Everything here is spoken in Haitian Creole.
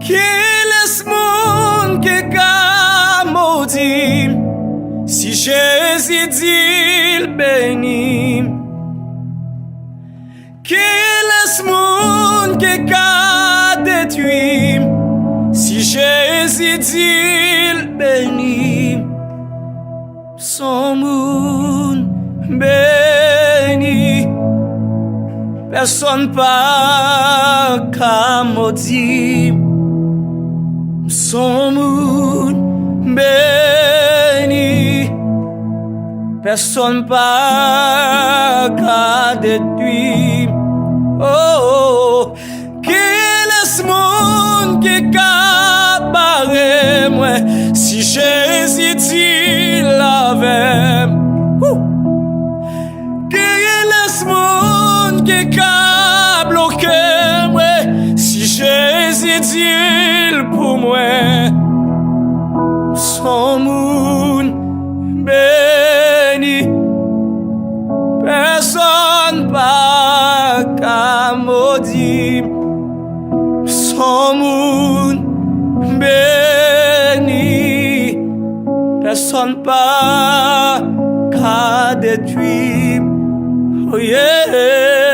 Qui laisse moun qui ka maudit, si Jésus dit il béni. Qui laisse moun qui ka détruit, si Jésus dit il béni. Son moun béni, personne pas ka maudit. Son moun béni, personne pas ka détruit. Oh, qui laisse moun qui ka barrer moi, si Jésus dit l'avait. Qui laisse moun qui ka bloquer moi, si Jésus dit pour moi. Son moun béni, personne pas ka maudit. Son moun béni, personne pas ka détruit. Oh yeah.